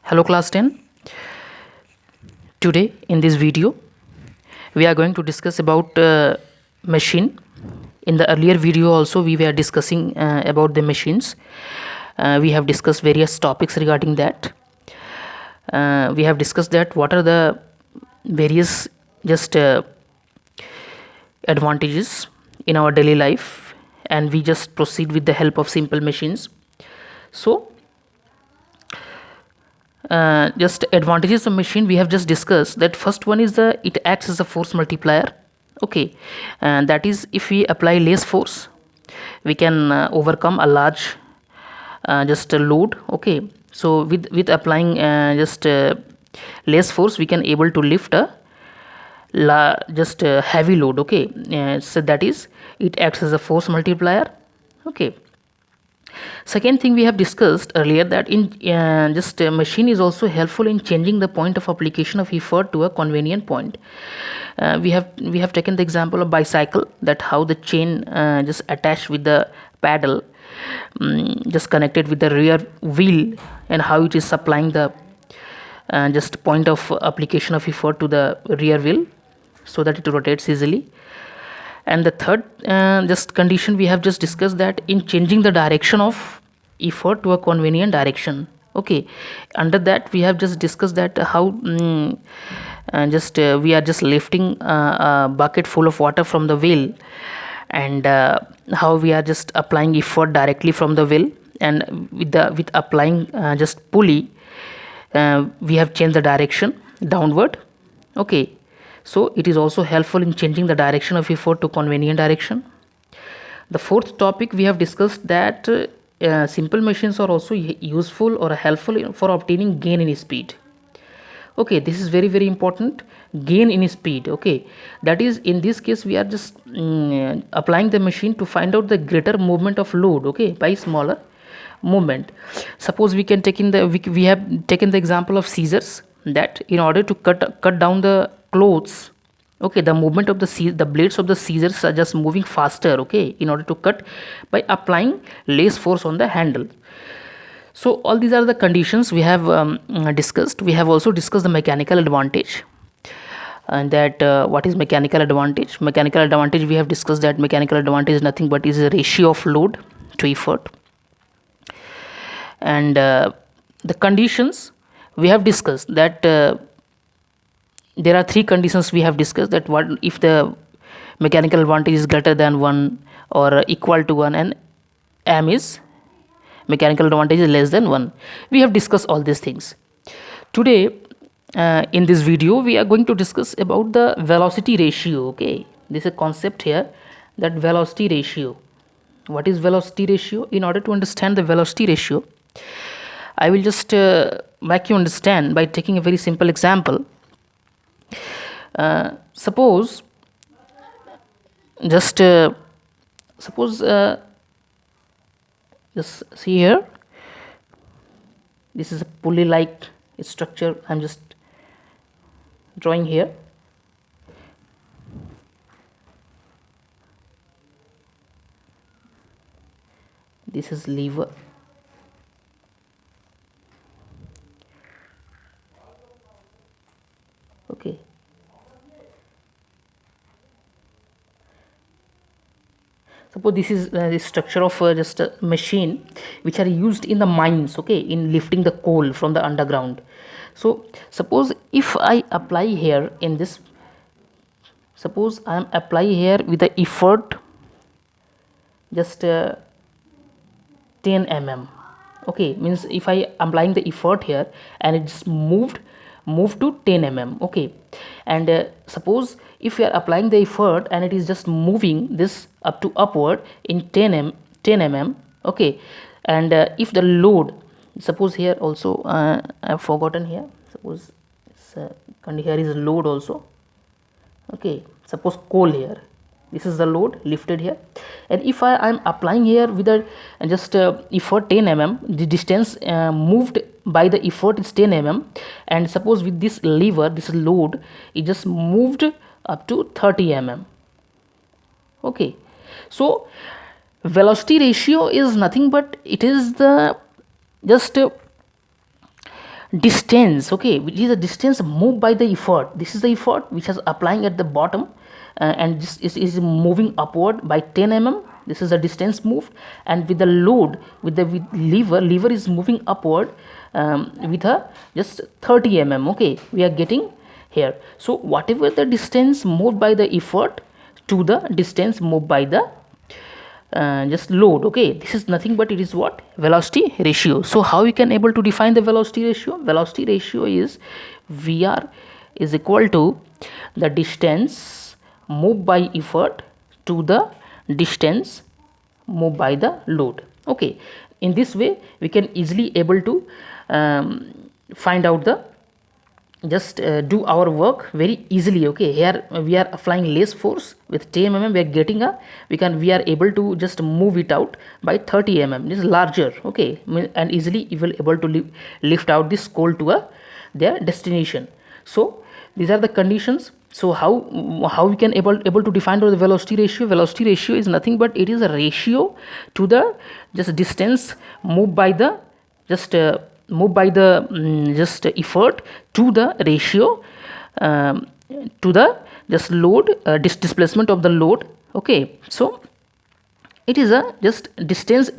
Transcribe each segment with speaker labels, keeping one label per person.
Speaker 1: Hello class 10. Today in this video we are going to discuss about machine. In the earlier video also we were discussing about the machines. We have discussed various topics regarding that. We have discussed that what are the various just advantages in our daily life, and we just proceed with the help of simple machines. So just advantages of machine we have just discussed. That first one is it acts as a force multiplier. Okay, and that is, if we apply less force we can overcome a large just a load. Okay, so with applying just less force we can able to lift a just a heavy load. Okay, so that is, it acts as a force multiplier. Okay, second thing we have discussed earlier, that in just machine is also helpful in changing the point of application of effort to a convenient point. We have taken the example of bicycle, that how the chain just attached with the pedal, just connected with the rear wheel, and how it is supplying the just point of application of effort to the rear wheel so that it rotates easily. And the third just condition we have just discussed, that in changing the direction of effort to a convenient direction. Okay, under that we have just discussed that how just we are just lifting a bucket full of water from the wheel, and how we are just applying effort directly from the wheel, and with applying just pulley we have changed the direction downward. Okay, so it is also helpful in changing the direction of effort to convenient direction. The fourth topic we have discussed, that simple machines are also useful or helpful for obtaining gain in speed. Okay, this is very very important, gain in speed. Okay, that is, in this case we are just applying the machine to find out the greater movement of load, okay, by smaller movement. Suppose we can take in the we have taken the example of scissors, that in order to cut down the clothes, okay, the movement of the blades of the scissors are just moving faster, okay, in order to cut, by applying less force on the handle. So all these are the conditions we have discussed. We have also discussed the mechanical advantage, and that what is mechanical advantage. Mechanical advantage, we have discussed that mechanical advantage is nothing but is a ratio of load to effort. And the conditions we have discussed, that there are three conditions we have discussed, that what if the mechanical advantage is greater than 1 or equal to 1, and m is mechanical advantage is less than 1. We have discussed all these things. Today in this video we are going to discuss about the velocity ratio. Okay, this is a concept here, that velocity ratio. What is velocity ratio? In order to understand the velocity ratio, I will just make you understand by taking a very simple example. Suppose just just see here, this is a pulley like structure I'm just drawing here. This is lever. Okay, suppose this is the structure of just a machine which are used in the mines, okay, in lifting the coal from the underground. So suppose if I apply here in this, suppose I am apply here with the effort just 10 mm. Okay, means if I am applying the effort here and it's moved to 10 mm. Okay, and suppose if we are applying the effort and it is just moving this up to upward in 10 mm. Okay, and if the load, suppose here also I have forgotten here, suppose here is load also. Okay, suppose coal here, this is the load lifted here, and if I am applying here with a just effort 10 mm, the distance moved by the effort is 10 mm, and suppose with this lever, this load, it just moved up to 30 mm. Okay, so velocity ratio is nothing but it is the just distance, okay, which is the distance moved by the effort. This is the effort which is applying at the bottom, and this is moving upward by 10 mm. This is the distance moved, and with the load, with the lever is moving upward with a just 30 mm, okay, we are getting here. So whatever the distance moved by the effort to the distance moved by the just load, okay, this is nothing but it is what? Velocity ratio. So how we can able to define the velocity ratio? Velocity ratio is Vr is equal to the distance moved by effort to the distance moved by the load, okay. In this way we can easily able to find out the just do our work very easily, okay. Here we are applying less force with 10 mm, we are getting a we are able to just move it out by 30 mm. This is larger, okay, and easily you will able to lift out this coal to their destination. So these are the conditions. So how we can able to define the velocity ratio? Velocity ratio is nothing but it is a ratio to the just distance moved by the just just effort to the ratio to the just load displacement of the load, okay. So it is a just distance.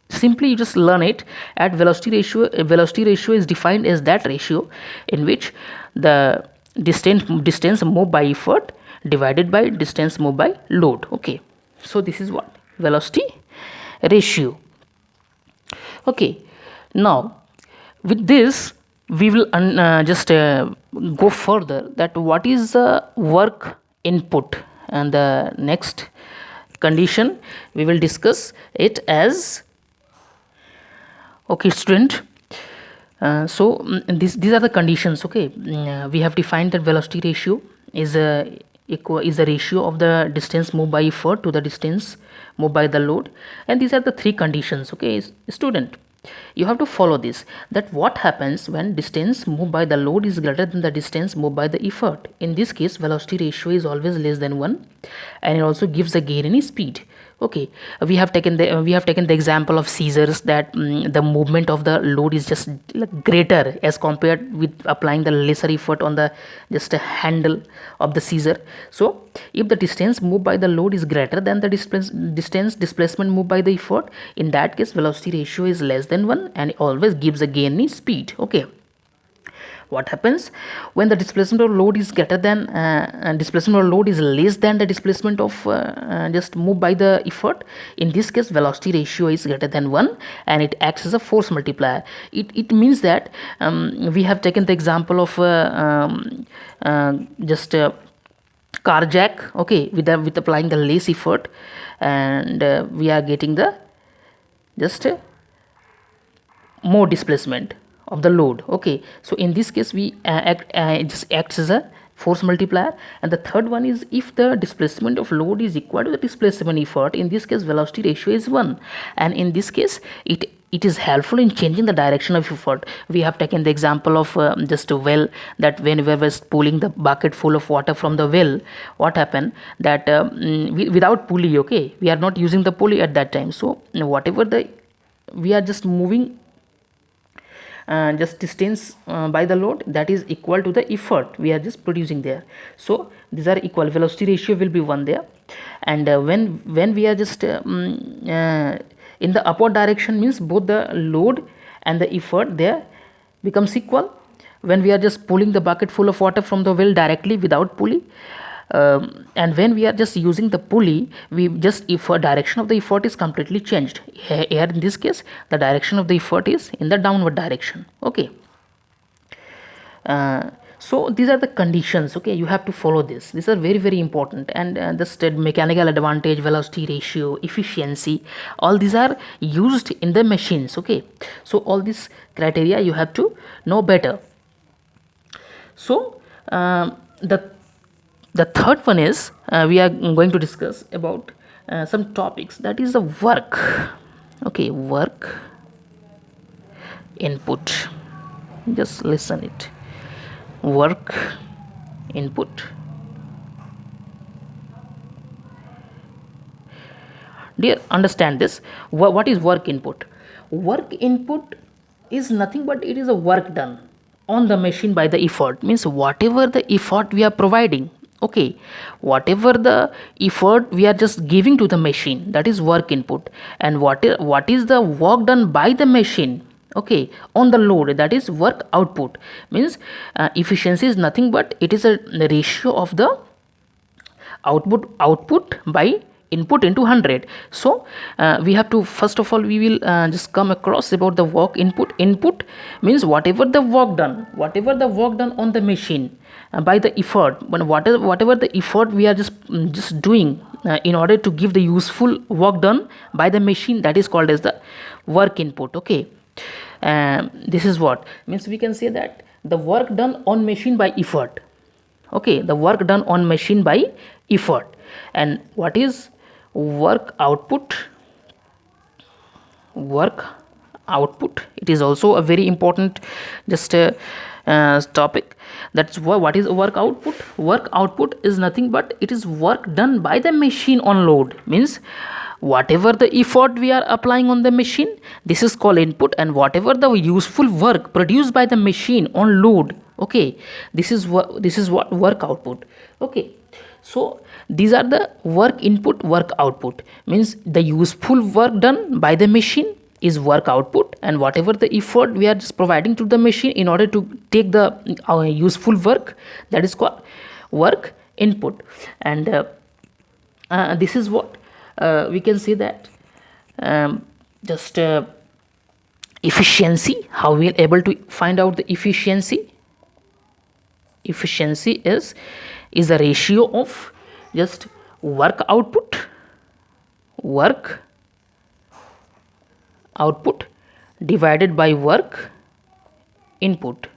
Speaker 1: Simply you just learn it at velocity ratio. Velocity ratio is defined as that ratio in which the distance moved by effort divided by distance moved by load, okay. So this is what velocity ratio, okay. Now with this we will just go further that what is the work input, and the next condition we will discuss it as, okay student. These are the conditions, okay. We have defined that velocity ratio is a ratio of the distance moved by effort to the distance moved by the load, and these are the three conditions, okay. Student, you have to follow this, that what happens when distance moved by the load is greater than the distance moved by the effort. In this case velocity ratio is always less than 1, and it also gives a gain in speed, okay. We have taken the example of scissors, that the movement of the load is just greater as compared with applying the lesser effort on the just a handle of the scissor. So if the distance moved by the load is greater than the distance displacement moved by the effort, in that case velocity ratio is less than 1, and it always gives a gain in speed, okay. What happens when the displacement of load is greater than displacement of load is less than the displacement of just moved by the effort? In this case velocity ratio is greater than 1, and it acts as a force multiplier. It means that we have taken the example of just car jack, okay, with applying the less effort, and we are getting the just more displacement of the load, okay. So in this case we just acts as a force multiplier. And the third one is if the displacement of load is equal to the displacement effort, in this case velocity ratio is 1, and in this case it is helpful in changing the direction of effort. We have taken the example of just a well, that when we were pulling the bucket full of water from the well, what happened that without pulley, okay, we are not using the pulley at that time. So whatever we are just moving just distance by the load, that is equal to the effort we are just producing there. So these are equal, velocity ratio will be 1 there. And when we are just in the upward direction, means both the load and the effort there becomes equal. When we are just pulling the bucket full of water from the well directly without pulley, and when we are just using the pulley, we just, if a direction of the effort is completely changed, here in this case the direction of the effort is in the downward direction, okay. So these are the conditions, okay, you have to follow this. These are very very important. And the mechanical advantage, velocity ratio, efficiency, all these are used in the machines, okay. So all these criteria you have to know better. So the third one is we are going to discuss about some topics, that is the work, okay. Work input, just listen it. Work input, dear, understand this. What is work input? Work input is nothing but it is a work done, on the machine by the effort, means whatever the effort we are providing, okay, whatever the effort we are just giving to the machine, that is work input. And what is the work done by the machine, okay, on the load, that is work output. Means efficiency is nothing but it is a ratio of the output by input into 100. So we have to, first of all, we will just come across about the work input means whatever the work done on the machine by the effort, when whatever the effort we are just doing in order to give the useful work done by the machine, that is called as the work input. Okay, this is what means we can say that the work done on machine by effort. Okay, the work done on machine by effort. And what is work output? It is also a very important just topic. That's what is work output. Work output is nothing but it is work done by the machine on load. Means whatever the effort we are applying on the machine, this is called input. And whatever the useful work produced by the machine on load, okay, this is what work output. Okay, so these are the work input, work output. Means the useful work done by the machine is work output, and whatever the effort we are just providing to the machine in order to take the useful work, that is called work input. And this is what we can say that just efficiency. How we are able to find out the efficiency? Efficiency is a ratio of just work output divided by work input,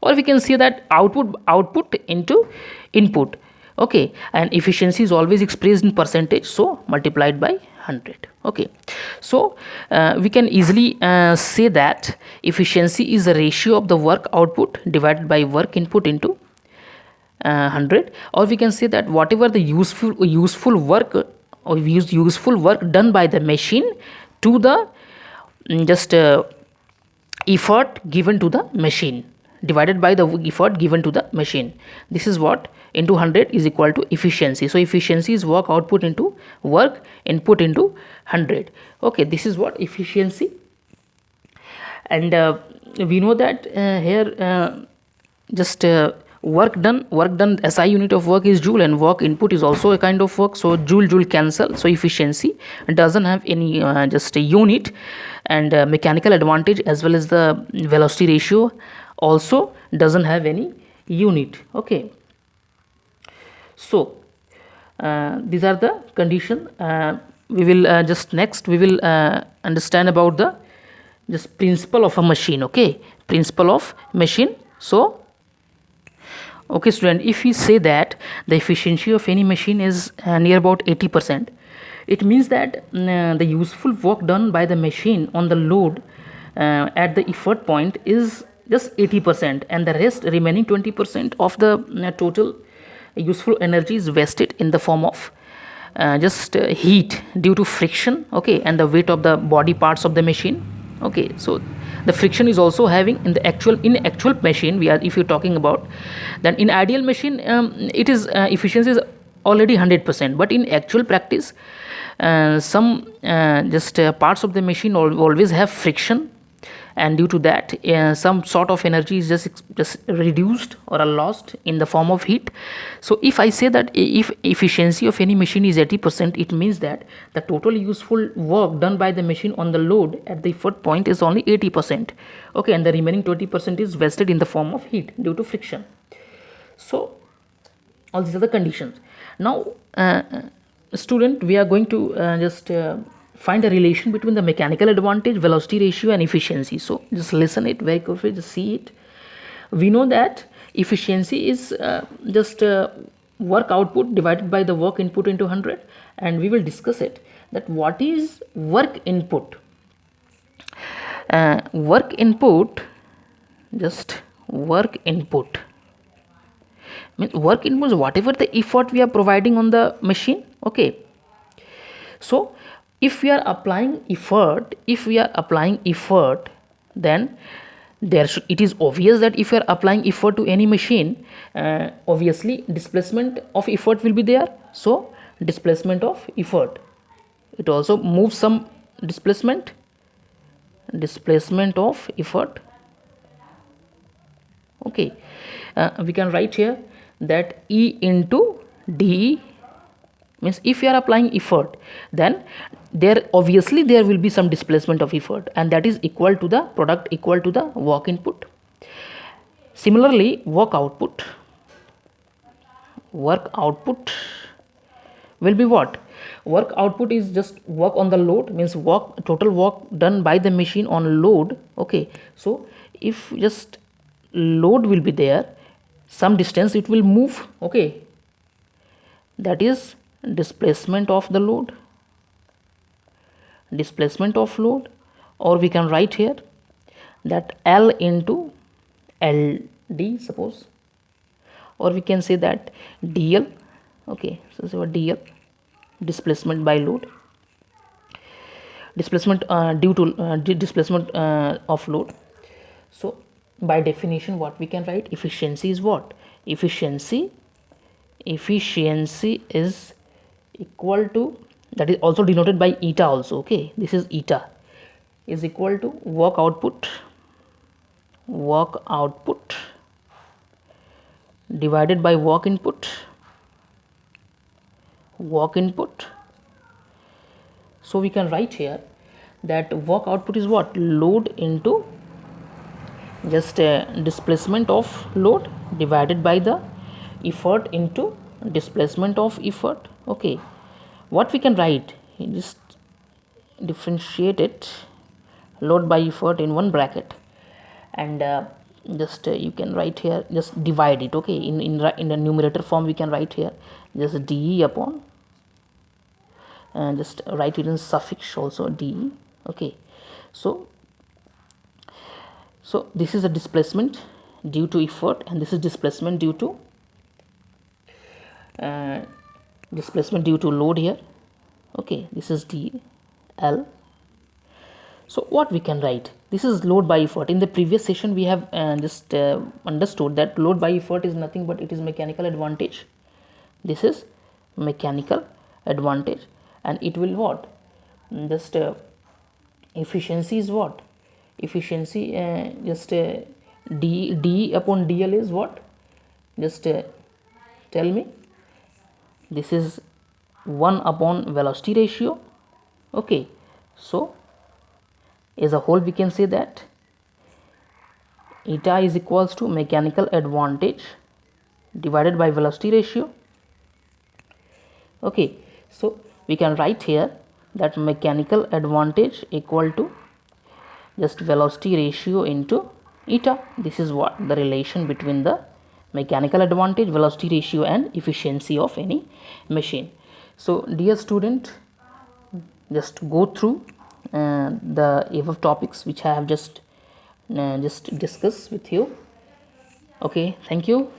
Speaker 1: or we can say that output into input. Okay, and efficiency is always expressed in percentage, so multiplied by 100. Okay, so we can easily say that efficiency is a ratio of the work output divided by work input into 100. Or we can say that whatever the useful work or useful work done by the machine to the just effort given to the machine divided by the effort given to the machine. This is what into 100 is equal to efficiency. So efficiency is work output into work input into 100. Okay, this is what efficiency. And we know that here just work done SI unit of work is joule, and work input is also a kind of work, so joule cancel. So efficiency doesn't have any just a unit. And mechanical advantage as well as the velocity ratio also doesn't have any unit. Okay, so these are the condition. We will just next we will understand about the just principle of a machine. Okay, principle of machine. So okay student, if we say that the efficiency of any machine is near about 80%, it means that the useful work done by the machine on the load at the effort point is just 80%, and the rest remaining 20% of the total useful energy is wasted in the form of just heat due to friction. Okay, and the weight of the body parts of the machine. Okay, so the friction is also having in the actual machine we are, if you're talking about, then in ideal machine it is efficiency is already 100%, but in actual practice some just parts of the machine always have friction, and due to that some sort of energy is just reduced or lost in the form of heat. So if I say that if efficiency of any machine is 80%, it means that the total useful work done by the machine on the load at the effort point is only 80%. Okay, and the remaining 20% is wasted in the form of heat due to friction. So all these are the conditions. Now student, we are going to just find a relation between the mechanical advantage, velocity ratio and efficiency. So just listen it very carefully, just see it. We know that efficiency is just work output divided by the work input into 100, and we will discuss it that what is work input. Work input means work input is whatever the effort we are providing on the machine. Okay, so if we are applying effort, then it is obvious that if you are applying effort to any machine, obviously displacement of effort will be there. So displacement of effort, it also moves some displacement of effort. Okay, we can write here that E into dE, means if you are applying effort, then there obviously there will be some displacement of effort, and that is equal to the product equal to the work input. Similarly, work output will be what? Work output is just work on the load, means total work done by the machine on load. Okay, so if just load will be there, some distance it will move. Okay, that is displacement of the load, or we can write here that L into LD, suppose, or we can say that DL. Okay, so DL, displacement by load, displacement due to displacement of load. So by definition, what we can write, efficiency is what? Efficiency is equal to, that is also denoted by eta also. Okay, this is eta, is equal to work output divided by work input. So we can write here that work output is what? Load into just displacement of load divided by the effort into displacement of effort. Okay, what we can write, just differentiate it, load by effort in one bracket, and just you can write here, just divide it. Okay, in the numerator form we can write here just dE upon, and just write it in suffix also, dE. Okay, so this is a displacement due to effort, and this is displacement due to load here. Okay, this is dL. So what we can write, this is load by effort. In the previous session we have just understood that load by effort is nothing but it is mechanical advantage. This is mechanical advantage, and it will what? Just efficiency is what? Efficiency just d upon dl is what? Just tell me. This is 1 upon velocity ratio. Okay, so as a whole we can say that eta is equals to mechanical advantage divided by velocity ratio. Okay, so we can write here that mechanical advantage equal to just velocity ratio into eta. This is what the relation between the mechanical advantage, velocity ratio, and efficiency of any machine. So dear student, just go through the above topics which I have just discussed with you. Okay, thank you.